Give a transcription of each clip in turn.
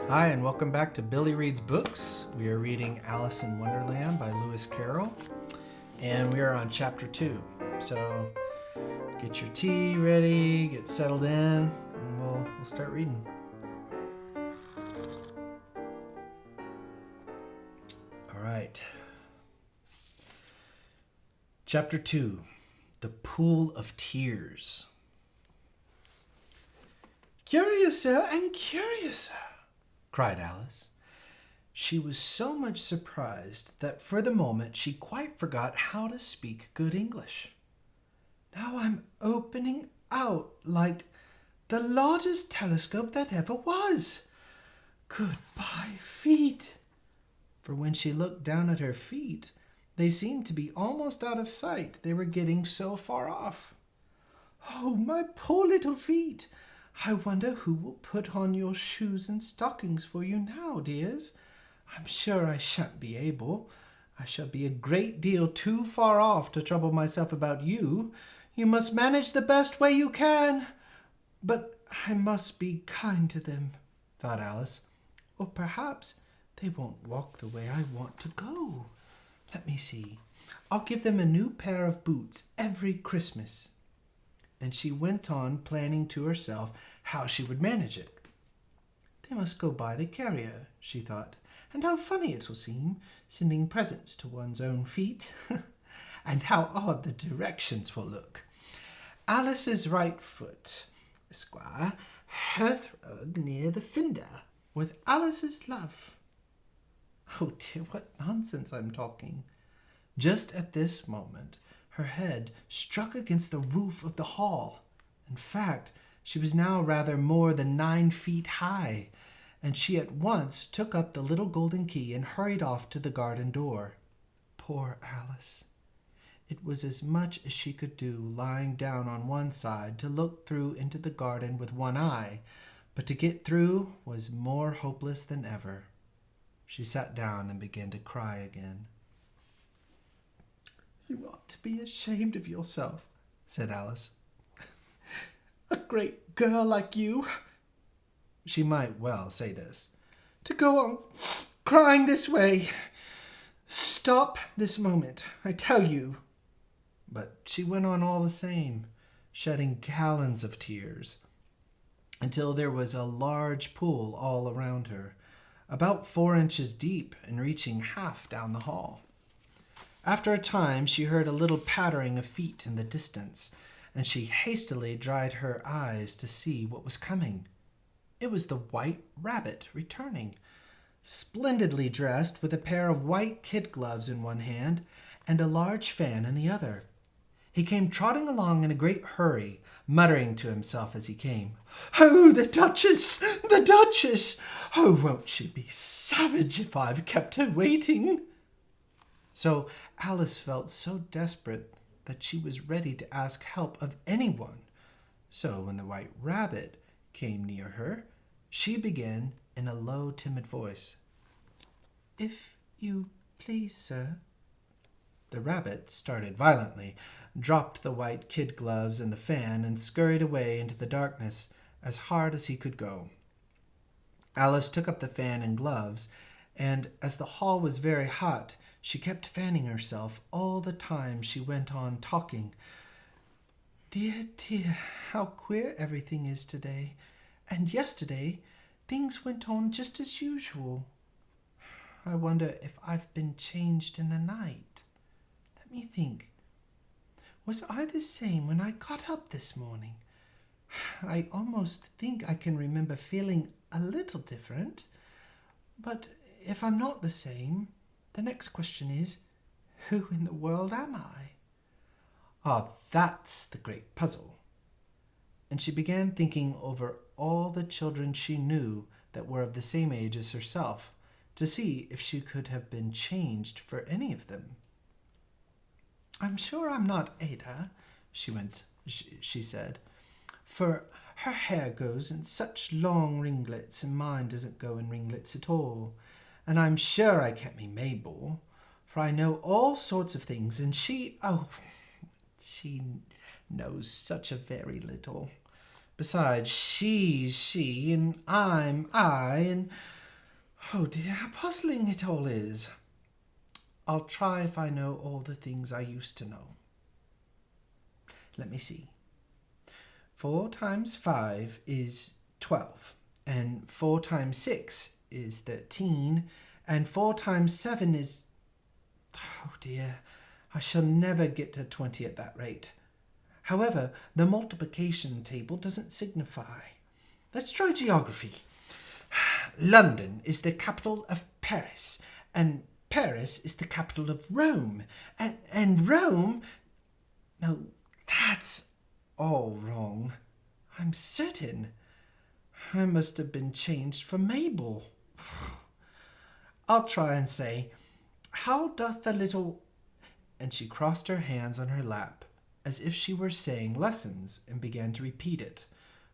Hi, and welcome back to Billy Reads Books. We are reading Alice in Wonderland by Lewis Carroll, and we are on chapter 2. So get your tea ready, get settled in, and we'll start reading. All right. Chapter 2, The Pool of Tears. "Curiouser and curiouser," cried Alice. She was so much surprised that for the moment she quite forgot how to speak good English. "Now I'm opening out like the largest telescope that ever was. Goodbye, feet." For when she looked down at her feet, they seemed to be almost out of sight. They were getting so far off. "Oh, my poor little feet! I wonder who will put on your shoes and stockings for you now, dears. I'm sure I shan't be able. I shall be a great deal too far off to trouble myself about you. You must manage the best way you can. But I must be kind to them," thought Alice, "or perhaps they won't walk the way I want to go. Let me see. I'll give them a new pair of boots every Christmas." And she went on planning to herself how she would manage it. "They must go by the carrier," she thought, "and how funny it will seem, sending presents to one's own feet. And how odd the directions will look. Alice's right foot, Esquire, hearthrug near the fender, with Alice's love." Oh dear, what nonsense I'm talking. Just at this moment, her head struck against the roof of the hall. In fact, she was now rather more than 9 feet high, and she at once took up the little golden key and hurried off to the garden door. Poor Alice! It was as much as she could do, lying down on one side, to look through into the garden with one eye, but to get through was more hopeless than ever. She sat down and began to cry again. "You ought to be ashamed of yourself," said Alice. "A great girl like you," she might well say this, "to go on crying this way. Stop this moment, I tell you." But she went on all the same, shedding gallons of tears, until there was a large pool all around her, about 4 inches deep and reaching half down the hall. After a time she heard a little pattering of feet in the distance, and she hastily dried her eyes to see what was coming. It was the White Rabbit returning, splendidly dressed, with a pair of white kid gloves in one hand and a large fan in the other. He came trotting along in a great hurry, muttering to himself as he came, "Oh, the Duchess! The Duchess! Oh, won't she be savage if I've kept her waiting?" So Alice felt so desperate that she was ready to ask help of anyone. So when the White Rabbit came near her, she began in a low, timid voice, "If you please, sir." The rabbit started violently, dropped the white kid gloves and the fan, and scurried away into the darkness as hard as he could go. Alice took up the fan and gloves, and as the hall was very hot, she kept fanning herself all the time she went on talking. "Dear, dear, how queer everything is today. And yesterday things went on just as usual. I wonder if I've been changed in the night. Let me think. Was I the same when I got up this morning? I almost think I can remember feeling a little different. But if I'm not the same, the next question is, who in the world am I? Ah, that's the great puzzle." And she began thinking over all the children she knew that were of the same age as herself, to see if she could have been changed for any of them. "I'm sure I'm not Ada," she said, "for her hair goes in such long ringlets, and mine doesn't go in ringlets at all. And I'm sure I can't be Mabel, for I know all sorts of things, and she knows such a very little. Besides, she's she, and I'm I, and oh dear, how puzzling it all is. I'll try if I know all the things I used to know. Let me see. 4 times 5 is 12, and 4 times 6 is 13, and 4 times 7 is... Oh dear, I shall never get to 20 at that rate. However, the multiplication table doesn't signify. Let's try geography. London is the capital of Paris, and Paris is the capital of Rome, and Rome... No, that's all wrong. I'm certain. I must have been changed for Mabel. I'll try and say, how doth the little... And she crossed her hands on her lap, as if she were saying lessons, and began to repeat it.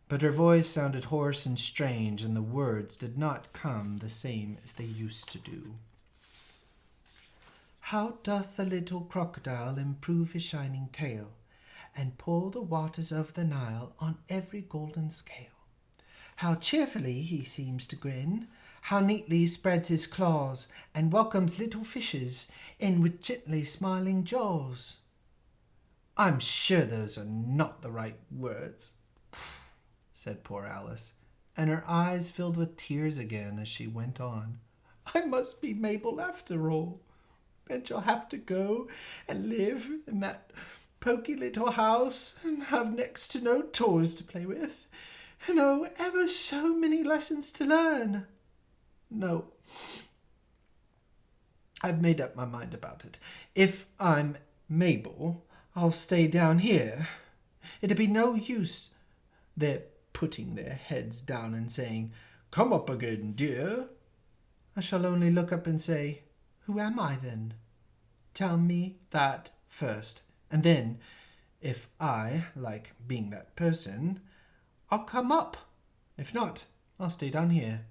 But her voice sounded hoarse and strange, and the words did not come the same as they used to do. How doth the little crocodile improve his shining tail, and pour the waters of the Nile on every golden scale? How cheerfully he seems to grin, how neatly he spreads his claws, and welcomes little fishes in with gently smiling jaws. I'm sure those are not the right words, said poor Alice, and her eyes filled with tears again as she went on. I must be Mabel after all, and shall have to go and live in that poky little house, and have next to no toys to play with, and oh, ever so many lessons to learn. No, I've made up my mind about it. If I'm Mabel, I'll stay down here. It'd be no use their putting their heads down and saying, Come up again, dear. I shall only look up and say, Who am I then? Tell me that first, and then, if I like being that person, I'll come up. If not, I'll stay down here.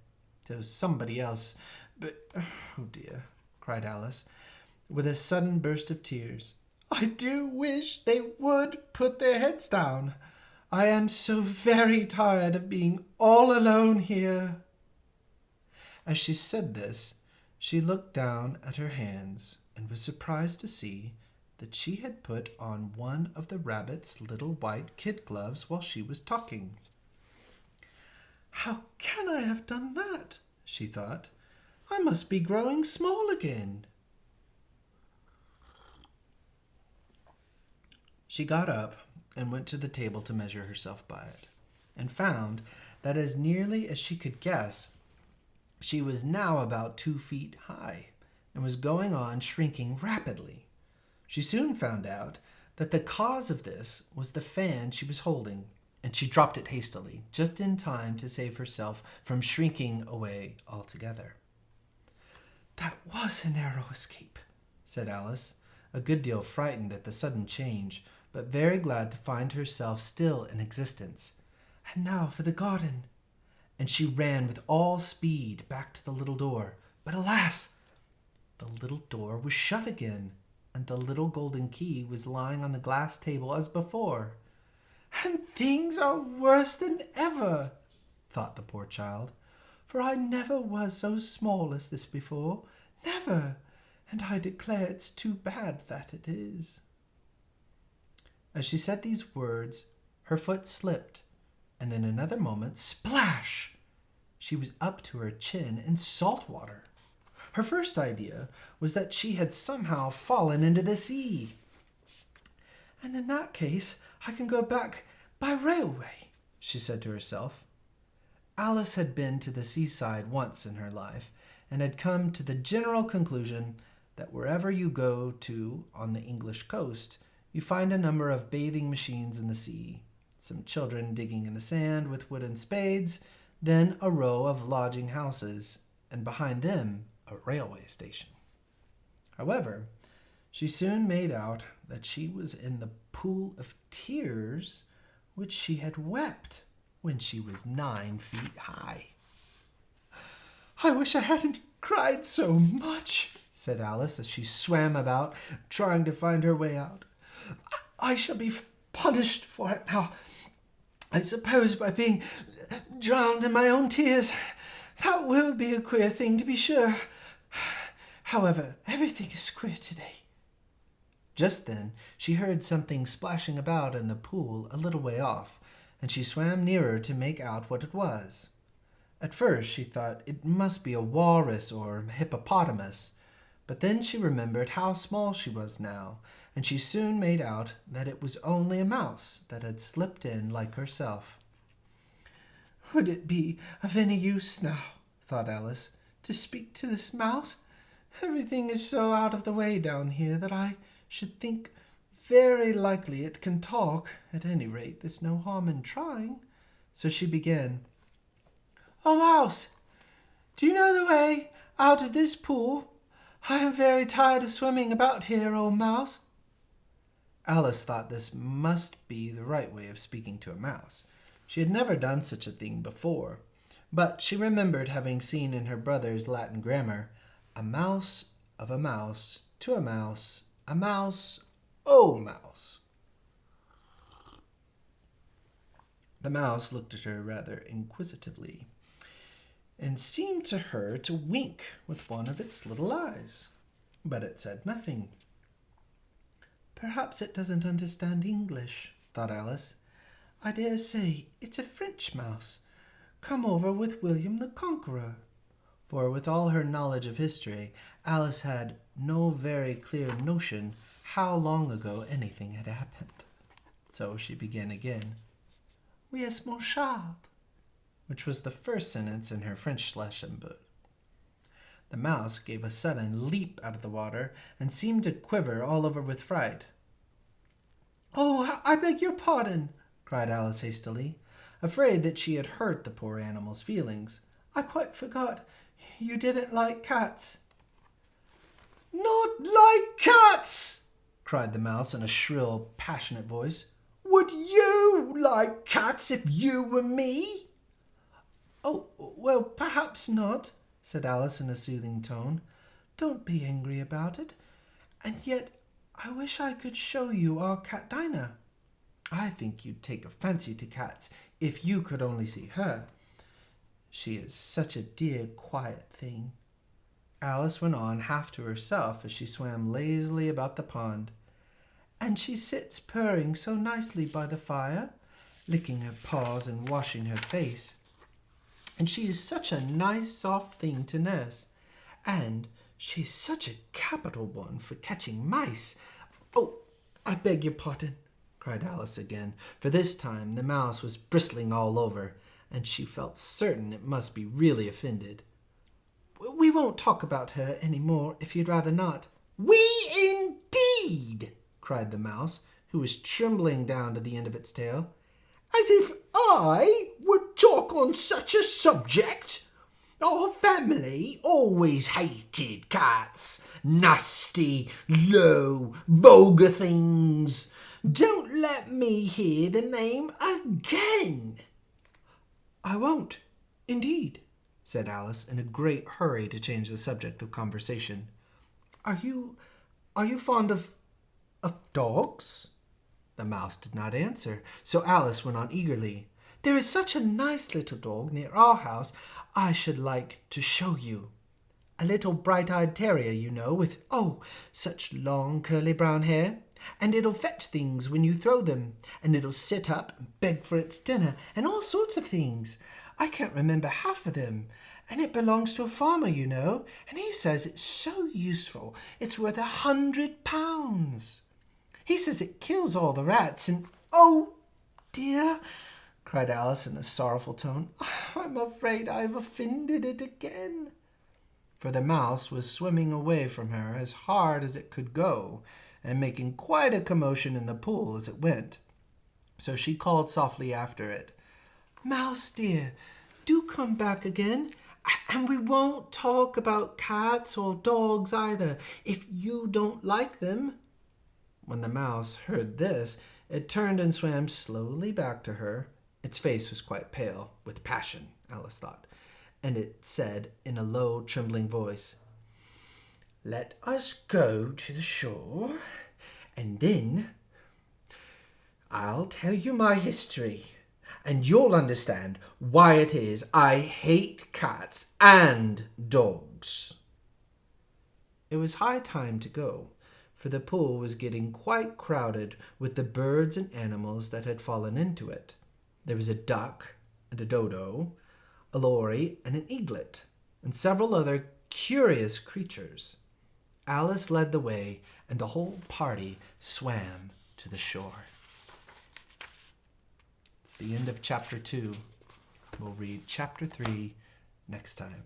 There's somebody else. But, oh dear, cried Alice, with a sudden burst of tears. I do wish they would put their heads down. I am so very tired of being all alone here. As she said this, she looked down at her hands and was surprised to see that she had put on one of the rabbit's little white kid gloves while she was talking. How can I have done that? She thought. I must be growing small again. She got up and went to the table to measure herself by it, and found that as nearly as she could guess, she was now about 2 feet high, and was going on shrinking rapidly. She soon found out that the cause of this was the fan she was holding, and she dropped it hastily, just in time to save herself from shrinking away altogether. That was a narrow escape, said Alice, a good deal frightened at the sudden change, but very glad to find herself still in existence. And now for the garden. And she ran with all speed back to the little door. But alas! The little door was shut again, and the little golden key was lying on the glass table as before. And things are worse than ever, thought the poor child, for I never was so small as this before, never, and I declare it's too bad that it is. As she said these words, her foot slipped, and in another moment, splash! She was up to her chin in salt water. Her first idea was that she had somehow fallen into the sea. And in that case, I can go back by railway, she said to herself. Alice had been to the seaside once in her life, and had come to the general conclusion that wherever you go to on the English coast, you find a number of bathing machines in the sea, some children digging in the sand with wooden spades, then a row of lodging houses, and behind them a railway station. However, she soon made out that she was in the pool of tears which she had wept when she was 9 feet high. I wish I hadn't cried so much, said Alice as she swam about, trying to find her way out. I shall be punished for it now. I suppose by being drowned in my own tears. That will be a queer thing, to be sure. However, everything is queer today." Just then she heard something splashing about in the pool a little way off, and she swam nearer to make out what it was. At first she thought it must be a walrus or hippopotamus, but then she remembered how small she was now, and she soon made out that it was only a mouse that had slipped in like herself. "Would it be of any use now," thought Alice, "to speak to this mouse? Everything is so out of the way down here that I should think very likely it can talk. At any rate, there's no harm in trying." So she began, "Oh, mouse, do you know the way out of this pool? I am very tired of swimming about here, old mouse." Alice thought this must be the right way of speaking to a mouse. She had never done such a thing before, but she remembered having seen in her brother's Latin grammar, "A mouse of a mouse to a mouse, oh mouse." The mouse looked at her rather inquisitively, and seemed to her to wink with one of its little eyes, but it said nothing. "Perhaps it doesn't understand English," thought Alice. "I dare say it's a French mouse, come over with William the Conqueror." For with all her knowledge of history, Alice had no very clear notion how long ago anything had happened. So she began again, "Oui, est mon child," which was the first sentence in her French lesson book. The mouse gave a sudden leap out of the water and seemed to quiver all over with fright. "Oh, I beg your pardon," cried Alice hastily, afraid that she had hurt the poor animal's feelings. "I quite forgot. You didn't like cats." "Not like cats!" cried the mouse in a shrill, passionate voice. "Would you like cats if you were me?" "Oh, well, perhaps not," said Alice in a soothing tone. "Don't be angry about it. And yet I wish I could show you our cat Dinah. I think you'd take a fancy to cats if you could only see her. She is such a dear, quiet thing." Alice went on half to herself as she swam lazily about the pond. "And she sits purring so nicely by the fire, licking her paws and washing her face. And she is such a nice, soft thing to nurse. And she is such a capital one for catching mice." "Oh, I beg your pardon," cried Alice again, for this time the mouse was bristling all over, and she felt certain it must be really offended. "We won't talk about her any more, if you'd rather not." "We indeed!" cried the mouse, who was trembling down to the end of its tail. "As if I would talk on such a subject! Our family always hated cats. Nasty, low, vulgar things. Don't let me hear the name again." "I won't, indeed," said Alice, in a great hurry to change the subject of conversation. Are you fond of dogs?" The mouse did not answer, so Alice went on eagerly. "There is such a nice little dog near our house I should like to show you. A little bright-eyed terrier, you know, with, oh, such long curly brown hair. And it'll fetch things when you throw them, and it'll sit up and beg for its dinner, and all sorts of things. I can't remember half of them. And it belongs to a farmer, you know, and he says it's so useful it's worth £100. He says it kills all the rats, and oh, dear," cried Alice in a sorrowful tone, "I'm afraid I've offended it again." For the mouse was swimming away from her as hard as it could go, and making quite a commotion in the pool as it went. So she called softly after it, "Mouse dear, do come back again, and we won't talk about cats or dogs either, if you don't like them." When the mouse heard this, it turned and swam slowly back to her. Its face was quite pale, with passion, Alice thought, and it said in a low, trembling voice, "Let us go to the shore, and then I'll tell you my history, and you'll understand why it is I hate cats and dogs." It was high time to go, for the pool was getting quite crowded with the birds and animals that had fallen into it. There was a duck and a dodo, a lory and an eaglet, and several other curious creatures. Alice led the way, and the whole party swam to the shore. It's the end of chapter 2. We'll read chapter 3 next time.